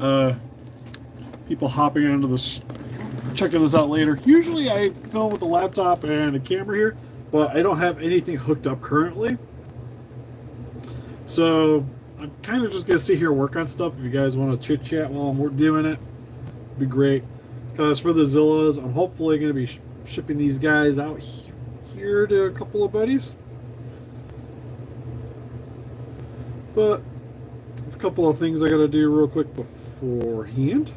uh, people hopping onto this, checking this out later. Usually I film with a laptop and a camera here, but I don't have anything hooked up currently. So I'm kind of just going to sit here and work on stuff. If you guys want to chit chat while I'm doing it, it'd be great. Because for the Zillas, I'm hopefully going to be shipping these guys out here to a couple of buddies. But there's a couple of things I got to do real quick beforehand.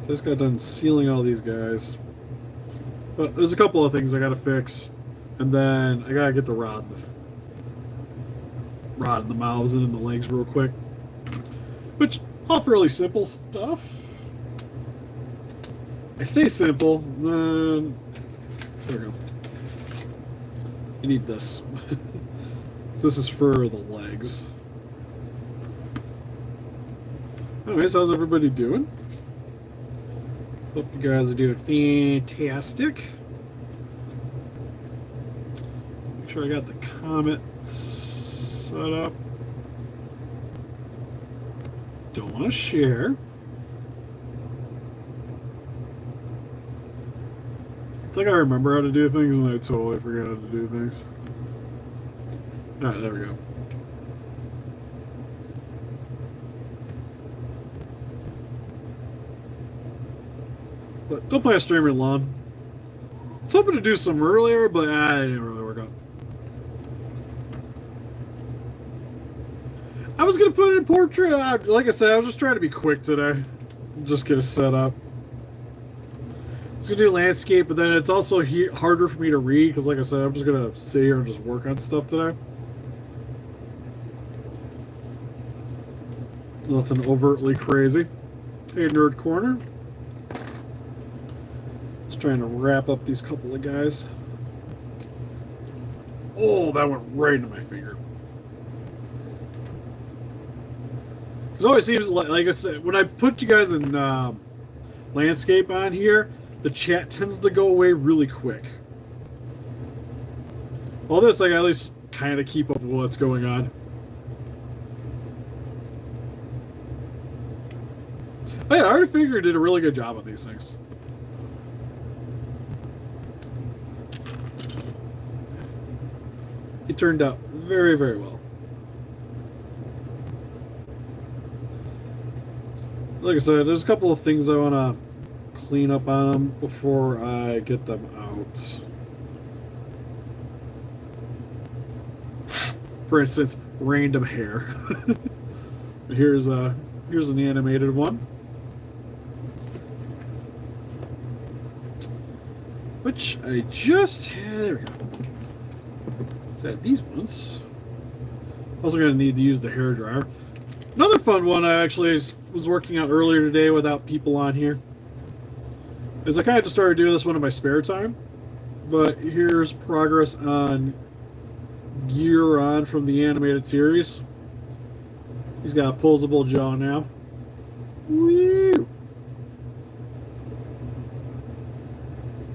So I just got done sealing all these guys. But there's a couple of things I got to fix. And then I got to get the rod in the mouths and in the legs real quick. Which, all fairly simple stuff. I say simple, then there we go. You need this. So this is for the legs. Anyways, how's everybody doing? Hope you guys are doing fantastic. Make sure I got the comments set up. Don't want to share. It's like I remember how to do things and I totally forget how to do things. Alright, there we go. But don't play a streamer long. I was hoping to do some earlier, but I didn't really work out. I was going to put it in portrait. Like I said, I was just trying to be quick today. Just get it set up. I was going to do landscape, but then it's also harder for me to read because, like I said, I'm just going to sit here and just work on stuff today. Nothing overtly crazy. Hey, Nerd Corner. Just trying to wrap up these couple of guys. Oh, that went right into my finger. It always seems like I said, when I put you guys in landscape on here, the chat tends to go away really quick. All this, I at least kind of keep up with what's going on. Oh yeah, I already figured did a really good job on these things. It turned out very, very well. Like I said, there's a couple of things I want to clean up on them before I get them out. For instance, random hair. Here's an animated one. Which I just had. There we go. Let's add these ones. Also going to need to use the hair dryer. Another fun one I actually was working on earlier today without people on here is I kind of just started doing this one in my spare time. But here's progress on Gearon from the animated series. He's got a posable jaw now. Woo!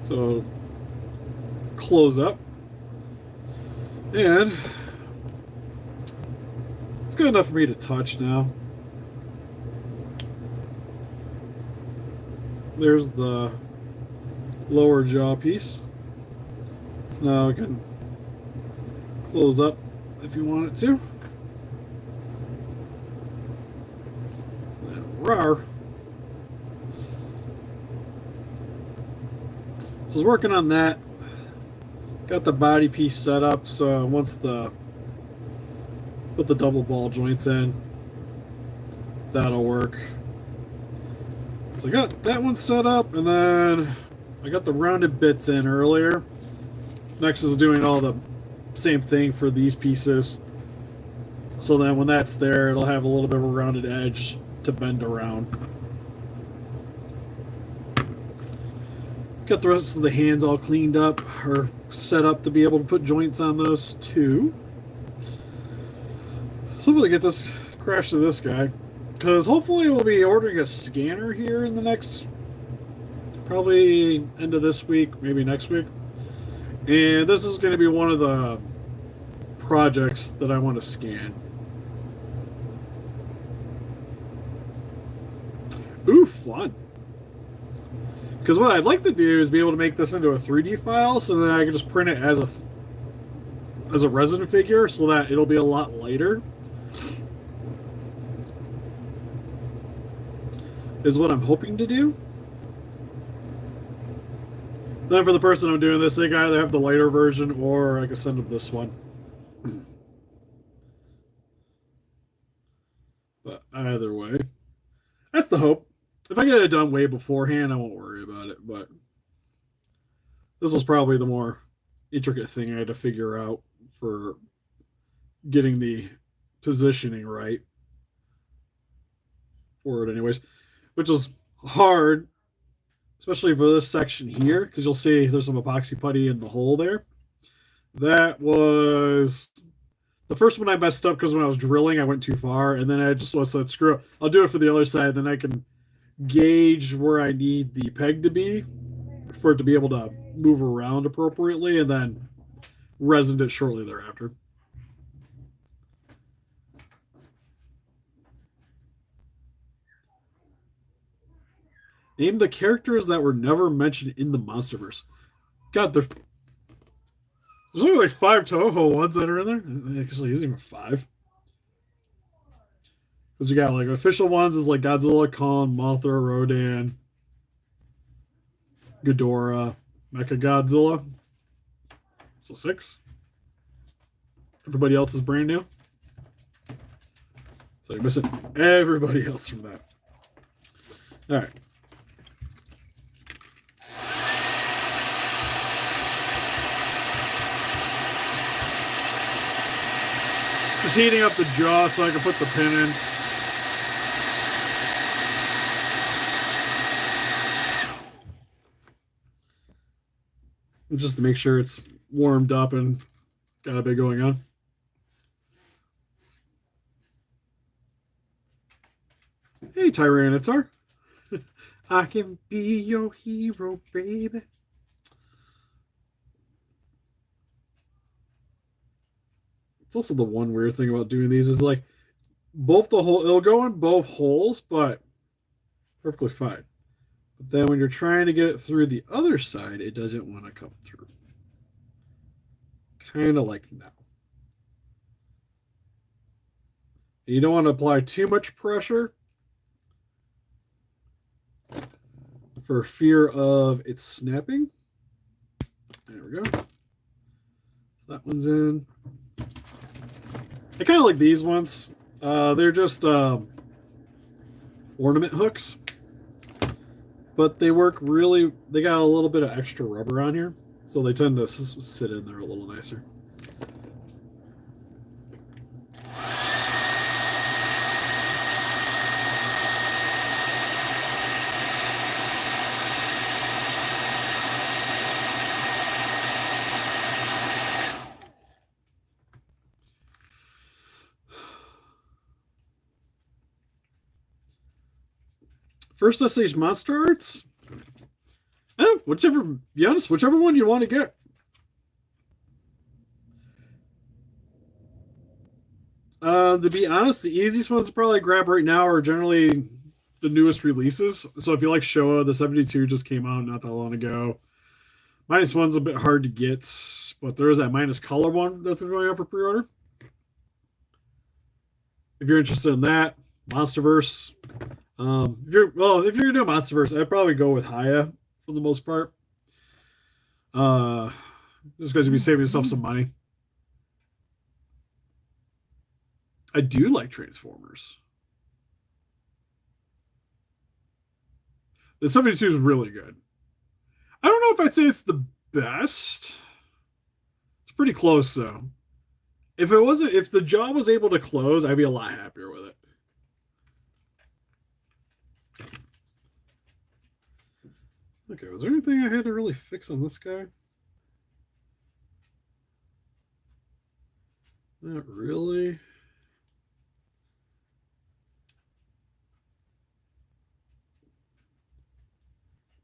So, close up. And it's good enough for me to touch now. There's the lower jaw piece. So now I can close up if you want it to. And rawr. So I was working on that. Got the body piece set up, so once put the double ball joints in, that'll work. So I got that one set up, and then I got the rounded bits in earlier. Next is doing all the same thing for these pieces. So then when that's there, it'll have a little bit of a rounded edge to bend around. Got the rest of the hands all cleaned up or set up to be able to put joints on those too. So I'm going to get this crash to this guy, because hopefully we'll be ordering a scanner here in the next, probably end of this week, maybe next week. And this is going to be one of the projects that I want to scan. Ooh, fun. Because what I'd like to do is be able to make this into a 3D file, so that I can just print it as a resin figure, so that it'll be a lot lighter. Is what I'm hoping to do. Then for the person I'm doing this, they can either have the lighter version, or I can send them this one. But either way, that's the hope. If I get it done way beforehand, I won't worry about it. But this is probably the more intricate thing I had to figure out for getting the positioning right for it, anyways, which is hard, especially for this section here, because you'll see there's some epoxy putty in the hole there. That was the first one I messed up because when I was drilling, I went too far, and then I just said, screw it. I'll do it for the other side, then I can gauge where I need the peg to be for it to be able to move around appropriately, and then resined it shortly thereafter. Name the characters that were never mentioned in the Monsterverse. God, there's only like 5 Toho ones that are in there. Actually, isn't even 5. Because you got like official ones is like Godzilla, Kong, Mothra, Rodan, Ghidorah, Mechagodzilla. So 6. Everybody else is brand new. So you're missing everybody else from that. All right. Just heating up the jaw so I can put the pin in. Just to make sure it's warmed up and got a bit going on. Hey, Tyranitar. I can be your hero, baby. It's also the one weird thing about doing these is like both the hole, it'll go in both holes, but perfectly fine. But then when you're trying to get it through the other side, it doesn't want to come through. Kind of like now. You don't want to apply too much pressure for fear of it snapping. There we go. So that one's in. I kind of like these ones. They're just ornament hooks, but they work really. They got a little bit of extra rubber on here, so they tend to sit in there a little nicer. First SH Monster Arts. Be honest, whichever one you want to get. To be honest, the easiest ones to probably grab right now are generally the newest releases. So if you like Showa, the 72 just came out not that long ago. -1's a bit hard to get, but there is that minus color one that's going on for pre-order. If you're interested in that, Monsterverse. If you're doing Monsterverse, I'd probably go with Haya for the most part. Just because you'd be saving yourself some money. I do like Transformers. The 72 is really good. I don't know if I'd say it's the best. It's pretty close though. If the job was able to close, I'd be a lot happier with it. Okay, was there anything I had to really fix on this guy? Not really.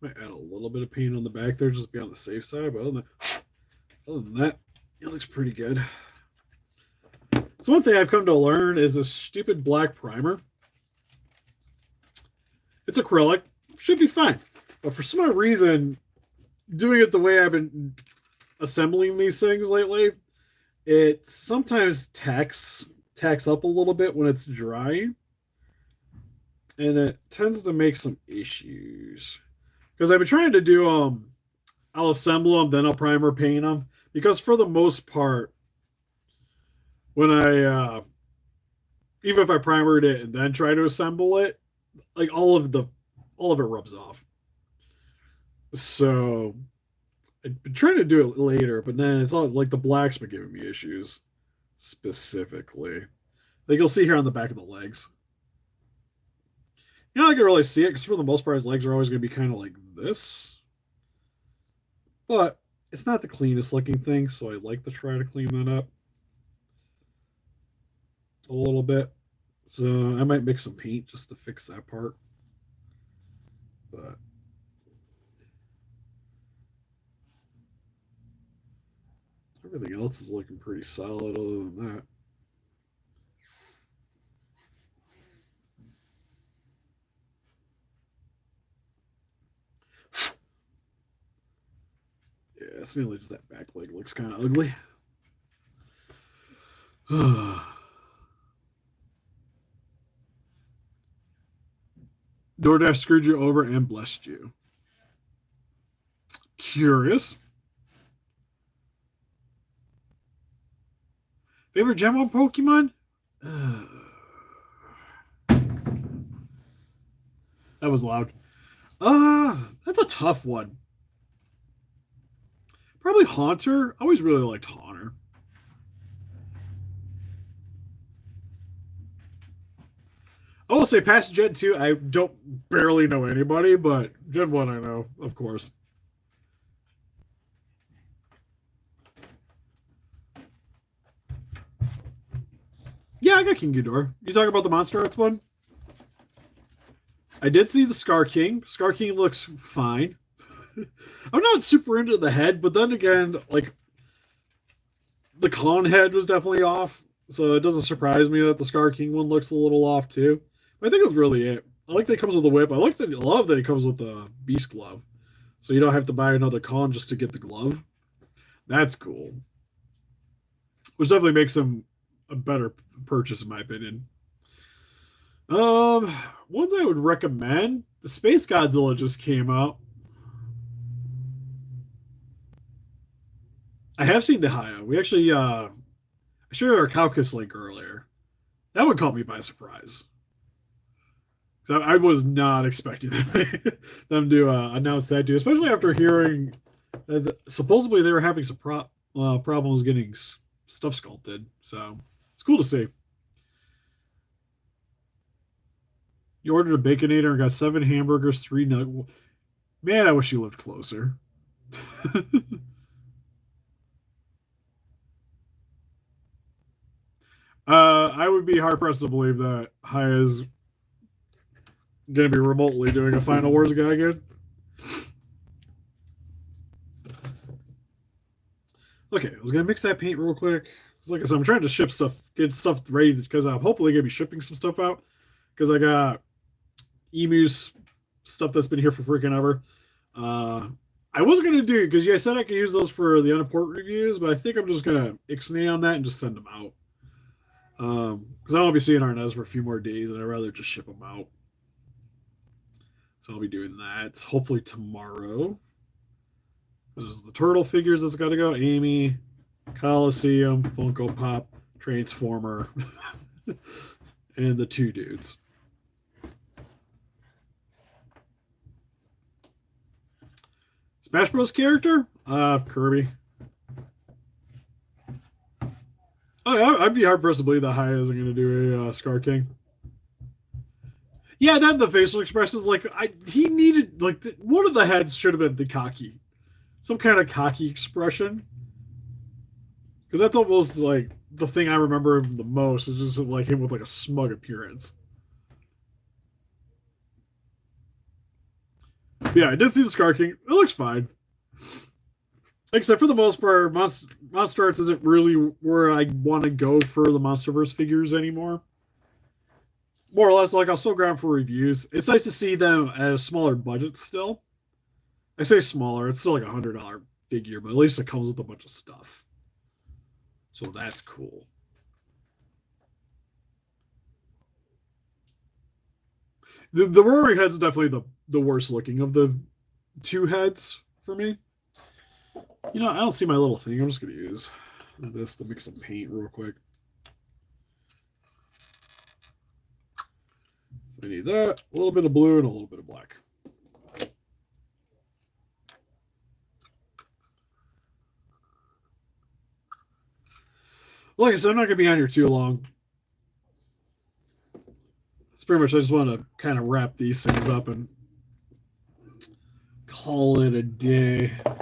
Might add a little bit of paint on the back there, just to be on the safe side. But other than that, it looks pretty good. So one thing I've come to learn is this stupid black primer It's acrylic, should be fine. But for some reason, doing it the way I've been assembling these things lately, it sometimes tacks up a little bit when it's dry, and it tends to make some issues. Because I've been trying to do I'll assemble them, then I'll primer paint them. Because for the most part, when I even if I primered it and then try to assemble it, like all of it rubs off. So I've been trying to do it later, but then it's all like the black's been giving me issues specifically. Like you'll see here on the back of the legs. You know, I can really see it because for the most part, his legs are always going to be kind of like this. But it's not the cleanest looking thing, so I like to try to clean that up a little bit. So I might mix some paint just to fix that part. But everything else is looking pretty solid other than that. Yeah, it's mainly just that back leg looks kind of ugly. DoorDash screwed you over and blessed you. Curious. Favorite Gen 1 Pokemon? That was loud. That's a tough one. Probably Haunter. I always really liked Haunter. I will say past Gen 2, I don't barely know anybody, but Gen 1 I know, of course. Yeah, I got King Ghidorah. You talking about the Monster Arts one? I did see the Scar King. Scar King looks fine. I'm not super into the head, but then again, like the Con head was definitely off, so it doesn't surprise me that the Scar King one looks a little off too. But I think that's really it. I like that it comes with a whip. I love that it comes with a beast glove, so you don't have to buy another Con just to get the glove. That's cool. Which definitely makes him a better purchase in my opinion. Ones I would recommend. The Space Godzilla just came out. I have seen the Haya. We actually I shared our Caucus link earlier. That one caught me by surprise. So I was not expecting them to announce that too, especially after hearing that supposedly they were having some problems getting stuff sculpted. So it's cool to see. You ordered a Baconator and got 7 hamburgers, 3 nuggets. Man, I wish you lived closer. I would be hard pressed to believe that Haya's going to be remotely doing a Final Wars guy again. Okay, I was going to mix that paint real quick. Like I said, I'm trying to ship stuff, get stuff ready because I'm hopefully going to be shipping some stuff out because I got Emu's stuff that's been here for freaking ever. I wasn't going to do because you guys said I could use those for the unimportant reviews, but I think I'm just going to ixnay on that and just send them out. Because I won't be seeing Arnez for a few more days, and I'd rather just ship them out. So I'll be doing that hopefully tomorrow. There's the turtle figures that's got to go. Amy, Coliseum, Funko Pop, Transformer, and the 2 dudes. Smash Bros. Character? Kirby. Oh, yeah, I'd be hard pressed to believe that Haya isn't going to do a Scar King. Yeah, that the facial expressions, like he needed one of the heads should have been the cocky, some kind of cocky expression, because that's almost like the thing I remember him the most is just like him with like a smug appearance. But yeah, I did see the Scar King. It looks fine. Except for the most part, Monster Arts isn't really where I want to go for the Monsterverse figures anymore. more or less, like I'll still grab for reviews. It's nice to see them at a smaller budget still. I say smaller, it's still like $100 figure, but at least it comes with a bunch of stuff. So that's cool. The roaring head's definitely the worst looking of the two heads for me. You know, I don't see my little thing. I'm just gonna use this to mix some paint real quick. So I need that, a little bit of blue and a little bit of black. Like I said, I'm not gonna be on here too long. It's pretty much I just want to kind of wrap these things up and call it a day. I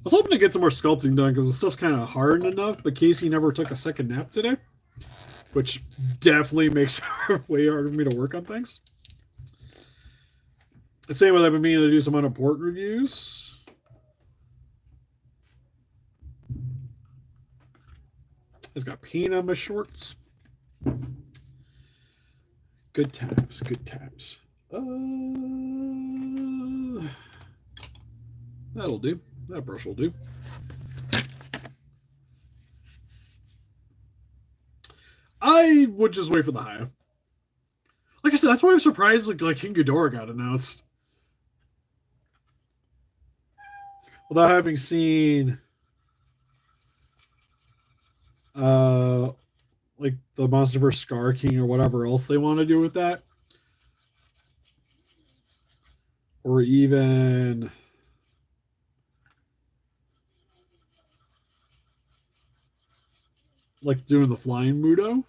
was hoping to get some more sculpting done because the stuff's kind of hard enough, but Casey never took a second nap today, which definitely makes it way harder for me to work on things. The same with I've been meaning to do some unimportant reviews. I've got paint on my shorts. Good times, good times. That'll do. That brush will do. I would just wait for the high. Like I said, that's why I'm surprised like King Ghidorah got announced. Without having seen like the MonsterVerse Scar King or whatever else they want to do with that. Or even like doing the flying Mudo.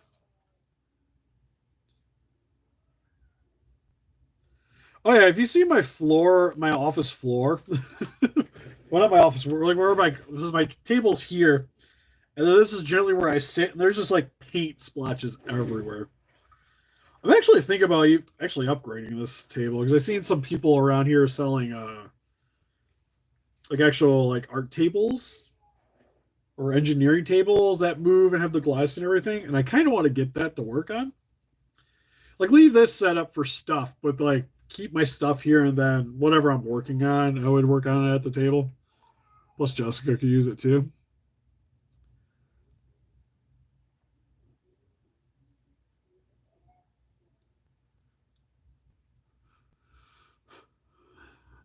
Oh yeah, if you see my floor, my office floor, one of my office, like where my table's here, and then this is generally where I sit, and there's just like paint splotches everywhere. I'm actually thinking about actually upgrading this table because I've seen some people around here selling like actual like art tables or engineering tables that move and have the glass and everything, and I kind of want to get that to work on. Like leave this set up for stuff, but like keep my stuff here, and then whatever I'm working on, I would work on it at the table. Plus Jessica could use it too.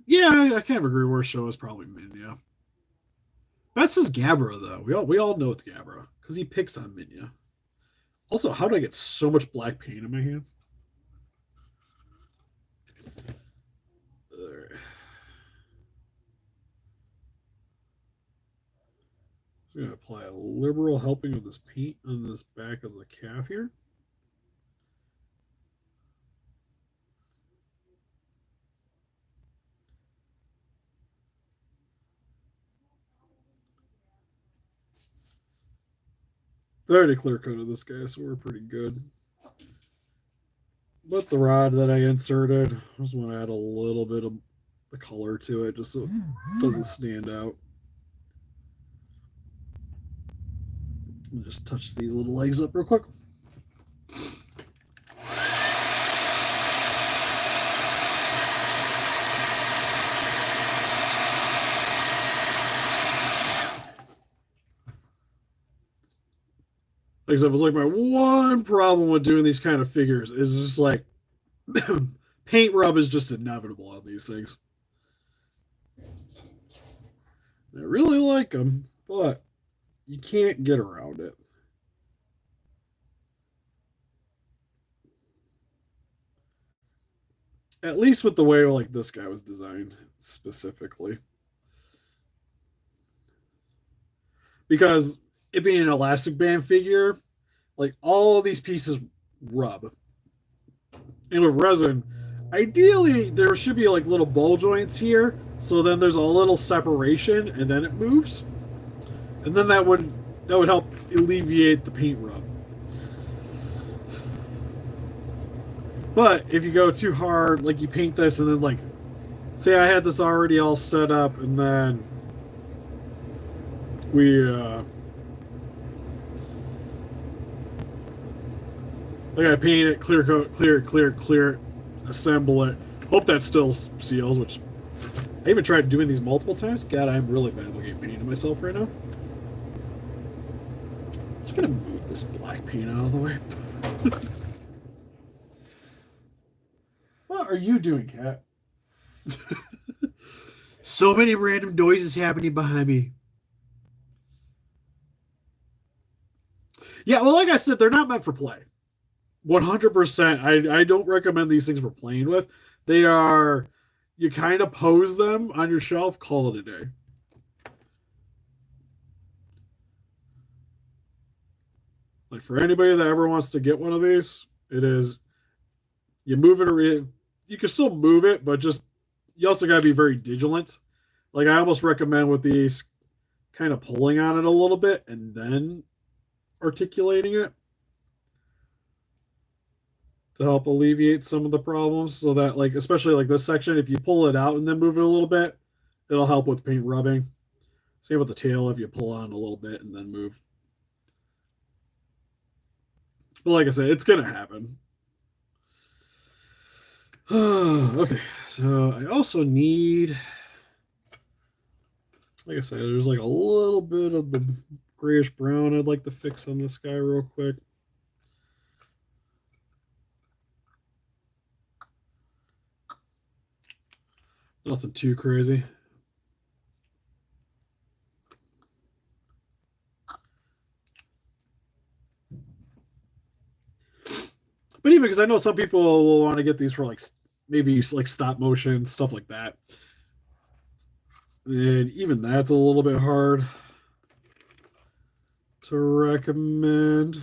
Yeah, I kind of agree. Worst show is probably Minya. Best is Gabra though. We all know it's Gabra because he picks on Minya. Also, how do I get so much black paint in my hands? Right. I'm going to apply a liberal helping of this paint on this back of the calf here. It's already clear coated this guy, so we're pretty good. But the rod that I inserted, I just want to add a little bit of the color to it just so it doesn't stand out. I'll just touch these little legs up real quick. Like I said, it was like my one problem with doing these kind of figures is just like paint rub is just inevitable on these things. I really like them, but you can't get around it. At least with the way like this guy was designed specifically. Because it being an elastic band figure, like all of these pieces rub. And with resin, ideally there should be like little ball joints here, so then there's a little separation and then it moves. And then that would help alleviate the paint rub. But if you go too hard, like you paint this and then like say I had this already all set up and then we Like I paint it, clear coat, clear it, assemble it. Hope that still seals, which I even tried doing these multiple times. God, I'm really bad looking at painting myself right now. Just gonna move this black paint out of the way. What are you doing, cat? So many random noises happening behind me. Yeah, well, like I said, they're not meant for play. 100%. I don't recommend these things for playing with. They are, you kind of pose them on your shelf, call it a day. Like for anybody that ever wants to get one of these, it is, you move it, or you can still move it, but just, you also got to be very vigilant. Like I almost recommend with these kind of pulling on it a little bit and then articulating it to help alleviate some of the problems, so that like especially like this section, if you pull it out and then move it a little bit, it'll help with paint rubbing. Same with the tail, if you pull on a little bit and then move. But like I said, it's gonna happen. Okay, so I also need, like I said, there's like a little bit of the grayish brown I'd like to fix on this guy real quick. Nothing too crazy. But even because I know some people will want to get these for like maybe like stop motion stuff like that, and even that's a little bit hard to recommend.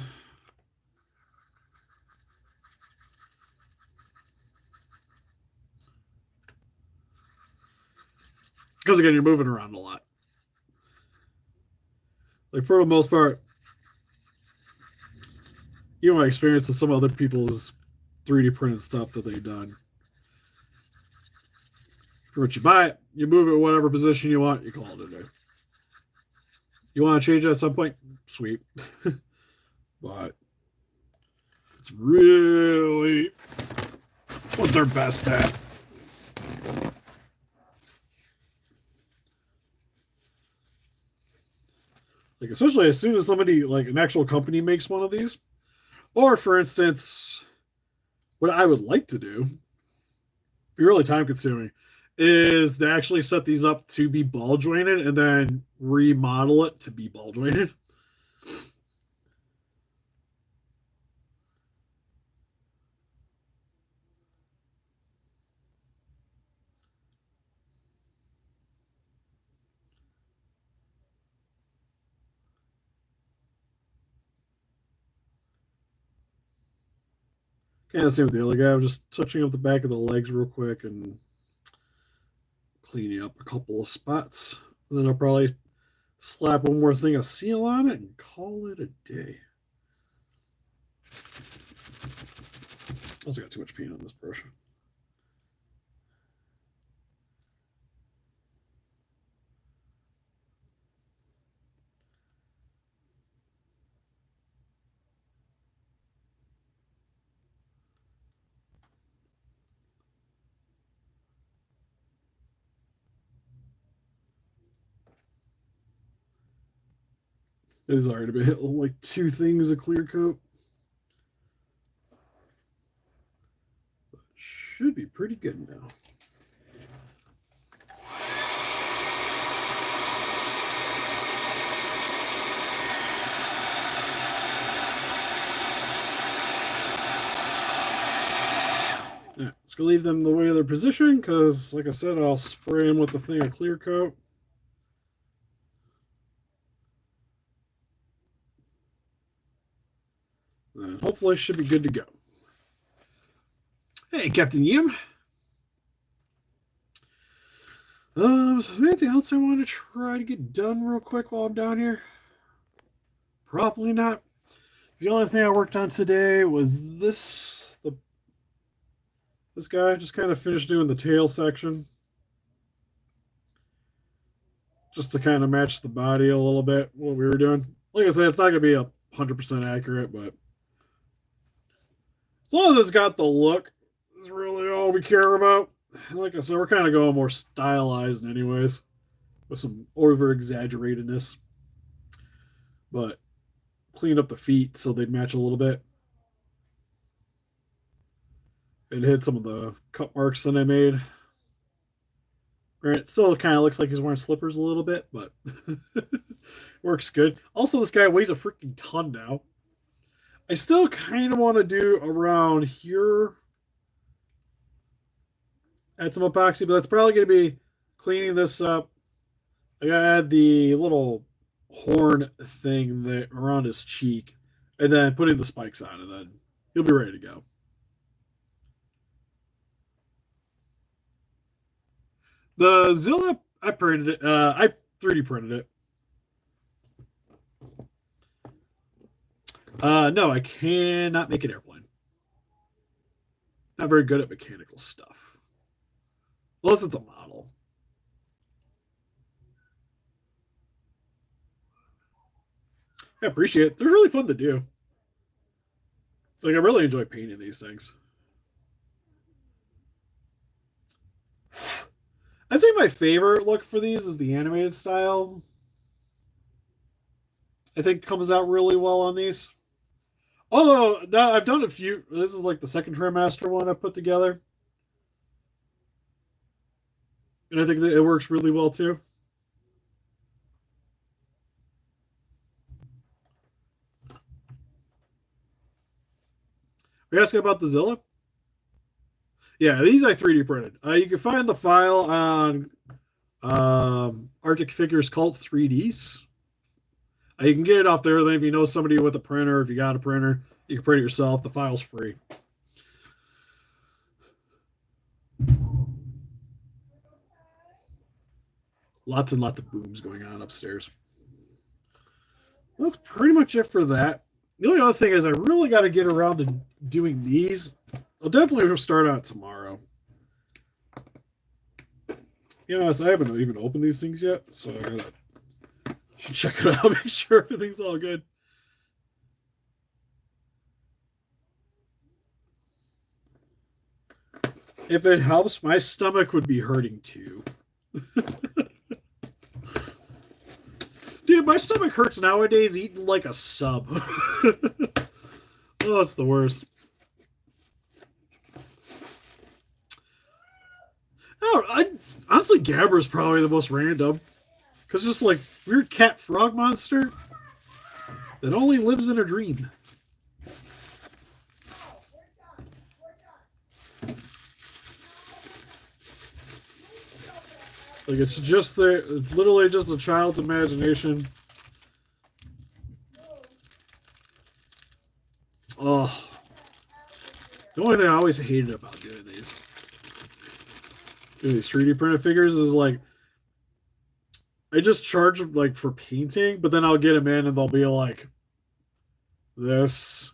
Because again, you're moving around a lot. Like for the most part, even my experience with some other people's 3D printed stuff that they've done. For what you buy it, you move it whatever position you want, you call it a day. You want to change it at some point? Sweet. But it's really what they're best at. Like especially as soon as somebody like an actual company makes one of these, or for instance, what I would like to do, be really time consuming, is to actually set these up to be ball jointed and then remodel it to be ball jointed. Kind of same with the other guy. I'm just touching up the back of the legs real quick and cleaning up a couple of spots. And then I'll probably slap one more thing of seal on it and call it a day. Also got too much paint on this brush. It's already been hit like two things of clear coat. Should be pretty good now. Yeah, just gonna leave them the way they're positioned because, like I said, I'll spray them with the thing of clear coat. And hopefully, should be good to go. Hey, Captain Yim. Is there anything else I want to try to get done real quick while I'm down here? Probably not. The only thing I worked on today was this guy. Just kind of finished doing the tail section, just to kind of match the body a little bit. What we were doing. Like I said, it's not going to be 100% accurate, but As long as it's got the look, is really all we care about. Like I said, we're kind of going more stylized, anyways, with some over exaggeratedness, but clean up the feet so they'd match a little bit. And hit some of the cut marks that I made. It still kind of looks like he's wearing slippers a little bit, but works good. Also, this guy weighs a freaking ton now. I still kind of want to do around here. Add some epoxy, but that's probably going to be cleaning this up. I got to add the little horn thing that around his cheek, and then putting the spikes on, and then he'll be ready to go. The Zilla, I printed it. I 3D printed it. No, I cannot make an airplane. Not very good at mechanical stuff. Unless it's a model. I appreciate it. They're really fun to do. Like, I really enjoy painting these things. I'd say my favorite look for these is the animated style. I think comes out really well on these. Although, now I've done a few. This is like the second trimester one I put together. And I think that it works really well too. Are you asking about the Zilla? Yeah, these I 3D printed. You can find the file on Arctic Figures Cult 3Ds. You can get it off there. Then if you know somebody with a printer, if you got a printer, you can print it yourself. The file's free. Lots and lots of booms going on upstairs. Well, that's pretty much it for that. The only other thing is I really got to get around to doing these. I'll definitely start on tomorrow. You know, I haven't even opened these things yet, so I gotta should check it out, make sure everything's all good. If it helps, my stomach would be hurting too. Dude, my stomach hurts nowadays eating like a sub. Oh, that's the worst. Oh, honestly, Gabber is probably the most random. Because just like weird cat frog monster that only lives in a dream. Like it's just there, it's literally just a child's imagination. Oh, the only thing I always hated about doing these 3D printed figures is like I just charge like for painting, but then I'll get them in and they'll be like this.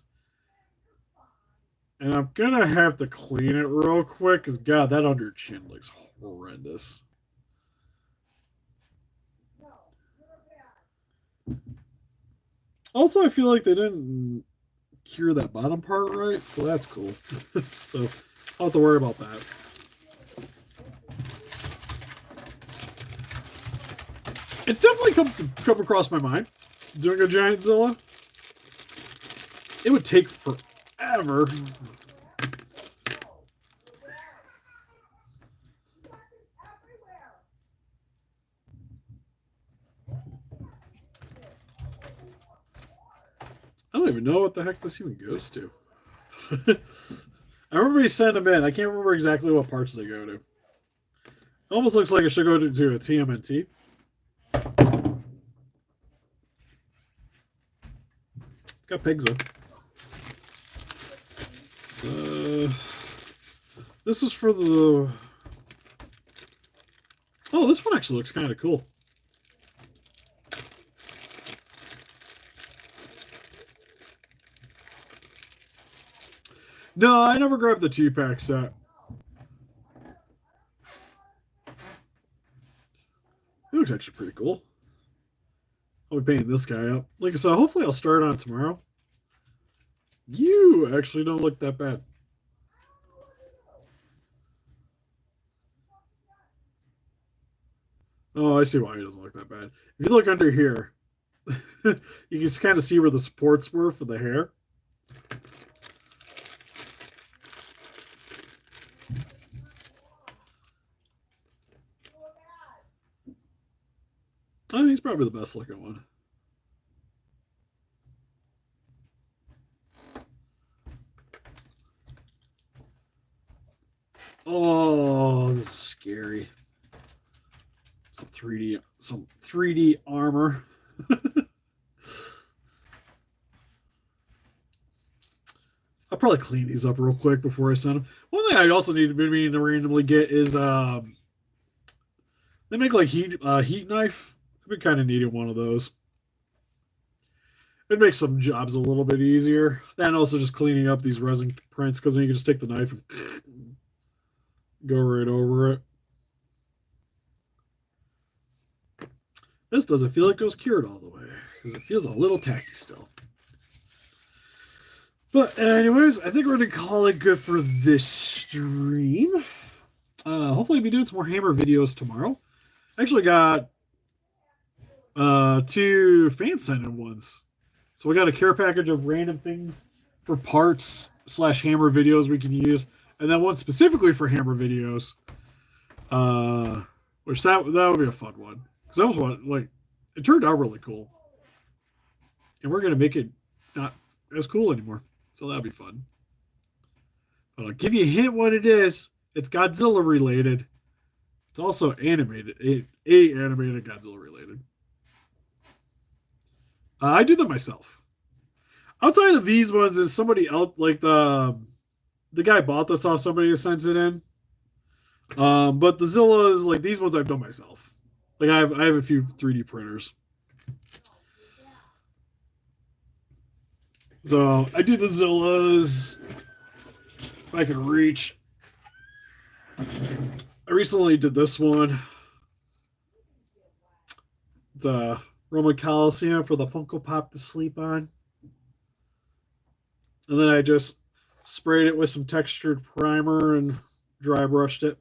And I'm gonna have to clean it real quick because God, that under chin looks horrendous. Also, I feel like they didn't cure that bottom part right, so that's cool. So I'll have to worry about that. It's definitely come across my mind doing a giant Zilla. It would take forever. I don't even know what the heck this even goes to. I remember he sent them in. I can't remember exactly what parts they go to. It almost looks like it should go to a TMNT. It's got pigs in. This is for the... Oh, this one actually looks kind of cool. No, I never grabbed the 2-pack set. It looks actually pretty cool. I'll be painting this guy up. Like I said, hopefully I'll start on tomorrow. You actually don't look that bad. Oh, I see why it doesn't look that bad. If you look under here, you can just kind of see where the supports were for the hair. Oh, he's probably the best looking one. Oh, this is scary. Some 3D armor. I'll probably clean these up real quick before I send them. One thing I also need to be meaning to randomly get is they make like heat knife. I've been kind of needing one of those. It makes some jobs a little bit easier. And also just cleaning up these resin prints because then you can just take the knife and go right over it. This doesn't feel like it was cured all the way because it feels a little tacky still. But anyways, I think we're going to call it good for this stream. Hopefully I'll be doing some more Hammer videos tomorrow. I actually got 2 fan sent-in ones. So we got a care package of random things for parts / Hammer videos we can use. And then one specifically for Hammer videos. Which that would be a fun one. Because I was like, it turned out really cool. And we're going to make it not as cool anymore. So that'll be fun. But I'll give you a hint what it is. It's Godzilla related. It's also animated. A animated Godzilla related. I do them myself. Outside of these ones is somebody else, like the guy bought this off somebody who sends it in. But the Zillas, like these ones I've done myself. Like I have a few 3D printers. So I do the Zillas if I can reach. I recently did this one. It's a Roman Coliseum for the Funko Pop to sleep on. And then I just sprayed it with some textured primer and dry brushed it.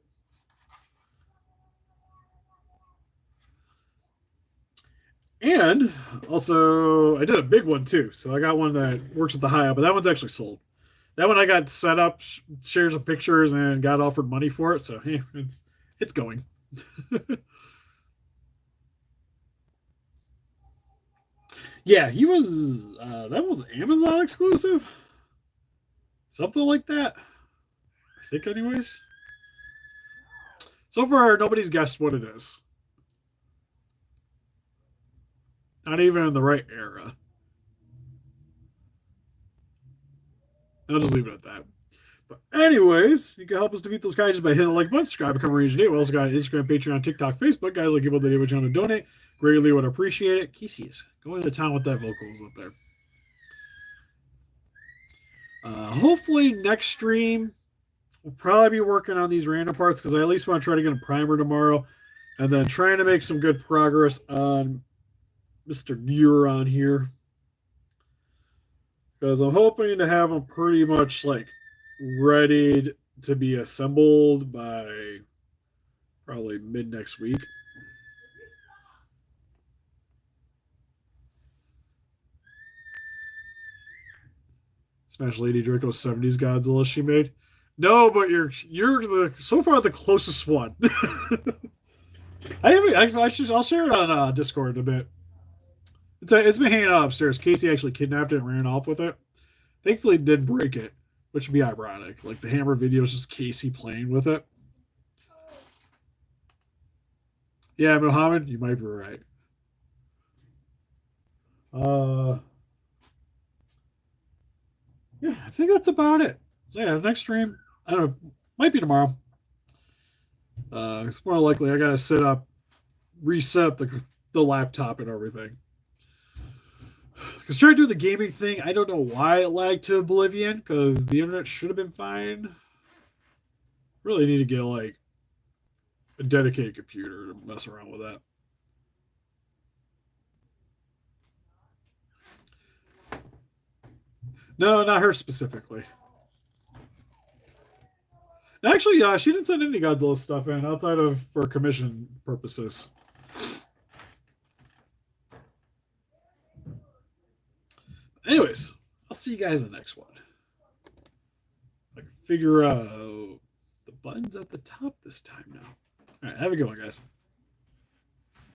And also, I did a big one too. So I got one that works with the high up, but that one's actually sold. That one I got set up, shared some pictures, and got offered money for it. So hey, it's going. Yeah, he was. That was Amazon exclusive, something like that. I think, anyways. So far, nobody's guessed what it is. Not even in the right era. I'll just leave it at that. But anyways, you can help us defeat those guys just by hitting the like button, subscribe, become a Ranger Day. We also got Instagram, Patreon, TikTok, Facebook. Guys, like people that would want to donate. Greatly would appreciate it. Casey is going to town with that vocals up there. Hopefully next stream we'll probably be working on these random parts because I at least want to try to get a primer tomorrow, and then trying to make some good progress on Mr. Neuron here. Because I'm hoping to have them pretty much like ready to be assembled by probably mid next week. Smash Lady Draco's 70s Godzilla she made. No, but you're the so far the closest one. I'll share it on Discord a bit. It's been hanging out upstairs. Casey actually kidnapped it and ran off with it. Thankfully, didn't break it, which would be ironic. Like the Hammer video is just Casey playing with it. Yeah, Mohammed, you might be right. Yeah, I think that's about it. So yeah, next stream, I don't know, might be tomorrow. It's more likely I gotta reset the laptop and everything. Because trying to do the gaming thing, I don't know why it lagged to oblivion, because the internet should have been fine. Really need to get like a dedicated computer to mess around with that. No, not her specifically. Actually, she didn't send any Godzilla stuff in outside of for commission purposes. Anyways, I'll see you guys in the next one. I can figure out the buttons at the top this time now. All right, have a good one, guys.